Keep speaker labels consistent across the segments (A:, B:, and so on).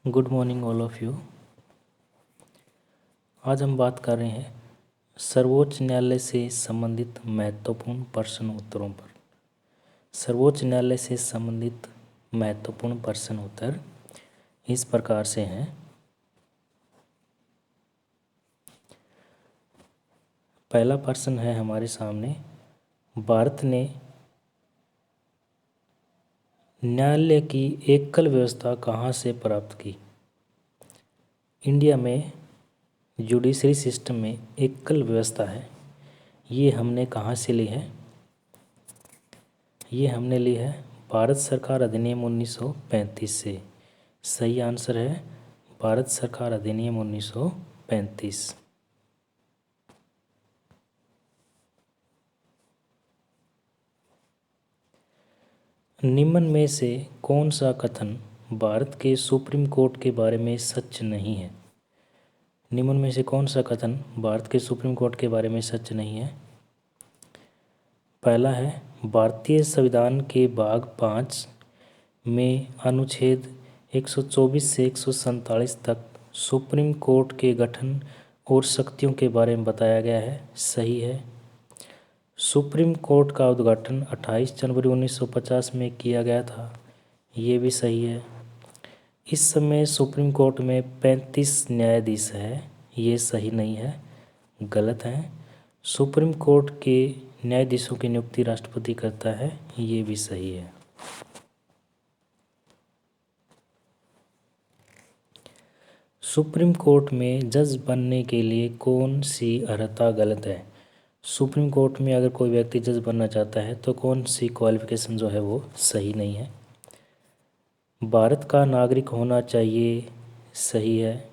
A: Good morning all of you. आज हम बात कर रहे हैं सर्वोच्च न्यायालय से संबंधित महत्वपूर्ण प्रश्न उत्तरों पर। सर्वोच्च न्यायालय से संबंधित महत्वपूर्ण प्रश्न उत्तर इस प्रकार से हैं। पहला प्रश्न है हमारे सामने, भारत ने न्यायालय की एकल व्यवस्था कहाँ से प्राप्त की? इंडिया में जुडिशरी सिस्टम में एकल व्यवस्था है, ये हमने कहाँ से ली है? ये हमने ली है भारत सरकार अधिनियम 1935 से। सही आंसर है भारत सरकार अधिनियम 1935। निम्न में से कौन सा कथन भारत के सुप्रीम कोर्ट के बारे में सच नहीं है? निम्न में से कौन सा कथन भारत के सुप्रीम कोर्ट के बारे में सच नहीं है? पहला है, भारतीय संविधान के भाग 5 में अनुच्छेद 124 से 147 तक सुप्रीम कोर्ट के गठन और शक्तियों के बारे में बताया गया है। सही है। सुप्रीम कोर्ट का उद्घाटन 28 जनवरी 1950 में किया गया था, ये भी सही है। इस समय सुप्रीम कोर्ट में 35 न्यायाधीश है, ये सही नहीं है, गलत है। सुप्रीम कोर्ट के न्यायाधीशों की नियुक्ति राष्ट्रपति करता है, ये भी सही है। सुप्रीम कोर्ट में जज बनने के लिए कौन सी अर्हता गलत है? सुप्रीम कोर्ट में अगर कोई व्यक्ति जज बनना चाहता है तो कौन सी क्वालिफिकेशन जो है वो सही नहीं है? भारत का नागरिक होना चाहिए, सही है।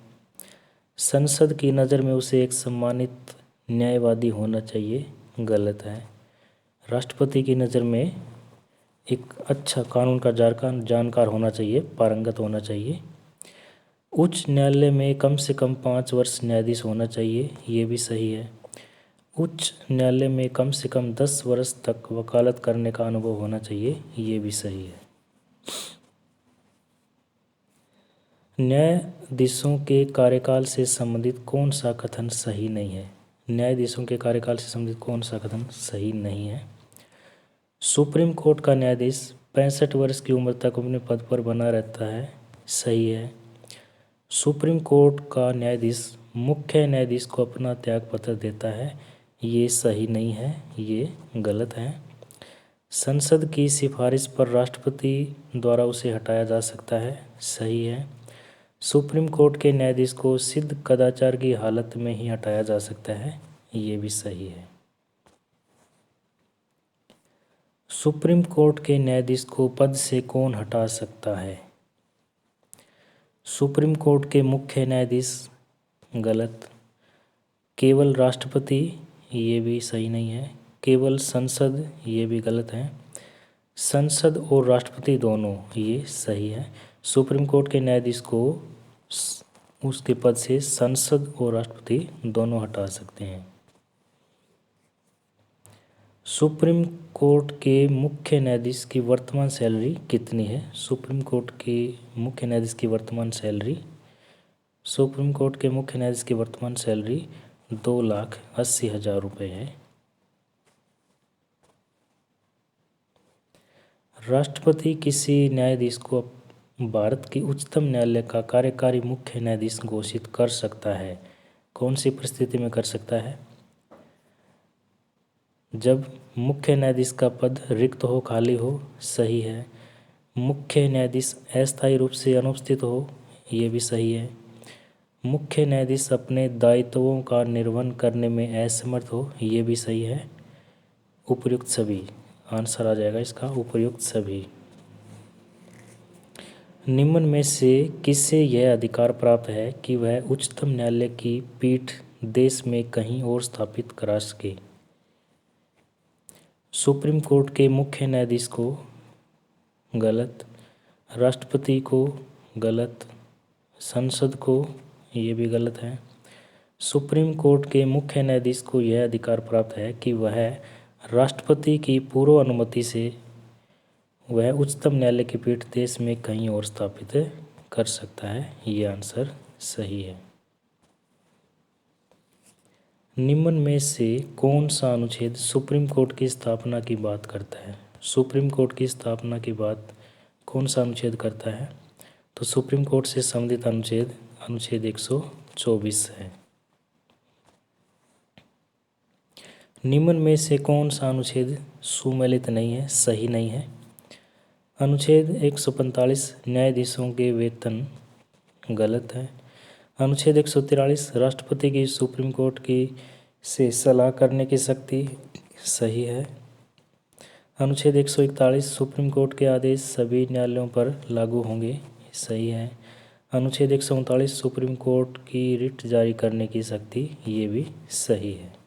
A: संसद की नज़र में उसे एक सम्मानित न्यायवादी होना चाहिए, गलत है। राष्ट्रपति की नज़र में एक अच्छा कानून का जानकार होना चाहिए, पारंगत होना चाहिए। उच्च न्यायालय में कम से कम 5 वर्ष न्यायाधीश होना चाहिए, ये भी सही है। उच्च न्यायालय में कम से कम 10 वर्ष तक वकालत करने का अनुभव होना चाहिए, ये भी सही है। न्यायाधीशों के कार्यकाल से संबंधित कौन सा कथन सही नहीं है? न्यायाधीशों के कार्यकाल से संबंधित कौन सा कथन सही नहीं है? सुप्रीम कोर्ट का न्यायाधीश 65 वर्ष की उम्र तक अपने पद पर बना रहता है, सही है। सुप्रीम कोर्ट का न्यायाधीश मुख्य न्यायाधीश को अपना त्याग पत्र देता है, ये सही नहीं है, ये गलत है। संसद की सिफारिश पर राष्ट्रपति द्वारा उसे हटाया जा सकता है, सही है। सुप्रीम कोर्ट के न्यायाधीश को सिद्ध कदाचार की हालत में ही हटाया जा सकता है, ये भी सही है। सुप्रीम कोर्ट के न्यायाधीश को पद से कौन हटा सकता है? सुप्रीम कोर्ट के मुख्य न्यायाधीश, गलत। केवल राष्ट्रपति, ये भी सही नहीं है। केवल संसद, ये भी गलत है। संसद और राष्ट्रपति दोनों, ये सही है। सुप्रीम कोर्ट के न्यायाधीश को उसके पद से संसद और राष्ट्रपति दोनों हटा सकते हैं। सुप्रीम कोर्ट के मुख्य न्यायाधीश की वर्तमान सैलरी कितनी है? सुप्रीम कोर्ट के मुख्य न्यायाधीश की वर्तमान सैलरी, सुप्रीम कोर्ट के मुख्य न्यायाधीश की वर्तमान सैलरी 2,80,000 रुपये है। राष्ट्रपति किसी न्यायाधीश को भारत की उच्चतम न्यायालय का कार्यकारी मुख्य न्यायाधीश घोषित कर सकता है। कौन सी परिस्थिति में कर सकता है? जब मुख्य न्यायाधीश का पद रिक्त हो, खाली हो, सही है। मुख्य न्यायाधीश अस्थायी रूप से अनुपस्थित हो, ये भी सही है। मुख्य न्यायाधीश अपने दायित्वों का निर्वहन करने में असमर्थ हो, ये भी सही है। उपर्युक्त सभी आंसर आ जाएगा इसका, उपर्युक्त सभी। निम्न में से किसे यह अधिकार प्राप्त है कि वह उच्चतम न्यायालय की पीठ देश में कहीं और स्थापित करा सके? सुप्रीम कोर्ट के मुख्य न्यायाधीश को, गलत। राष्ट्रपति को, गलत। संसद को, ये भी गलत है। सुप्रीम कोर्ट के मुख्य न्यायाधीश को यह अधिकार प्राप्त है कि वह राष्ट्रपति की पूर्व अनुमति से वह उच्चतम न्यायालय की पीठ देश में कहीं और स्थापित कर सकता है। ये आंसर सही है। निम्न में से कौन सा अनुच्छेद सुप्रीम कोर्ट की स्थापना की बात करता है? सुप्रीम कोर्ट की स्थापना की बात कौन सा अनुच्छेद करता है? तो सुप्रीम कोर्ट से संबंधित अनुच्छेद 124 है। निम्न में से कौन सा अनुच्छेद सुमेलित नहीं है, सही नहीं है? अनुच्छेद 145 न्यायाधीशों के वेतन गलत है। अनुच्छेद 143 राष्ट्रपति की सुप्रीम कोर्ट की से सलाह करने की शक्ति सही है। अनुच्छेद 141 सुप्रीम कोर्ट के आदेश सभी न्यायालयों पर लागू होंगे, सही है। अनुच्छेद 139 सुप्रीम कोर्ट की रिट जारी करने की शक्ति, ये भी सही है।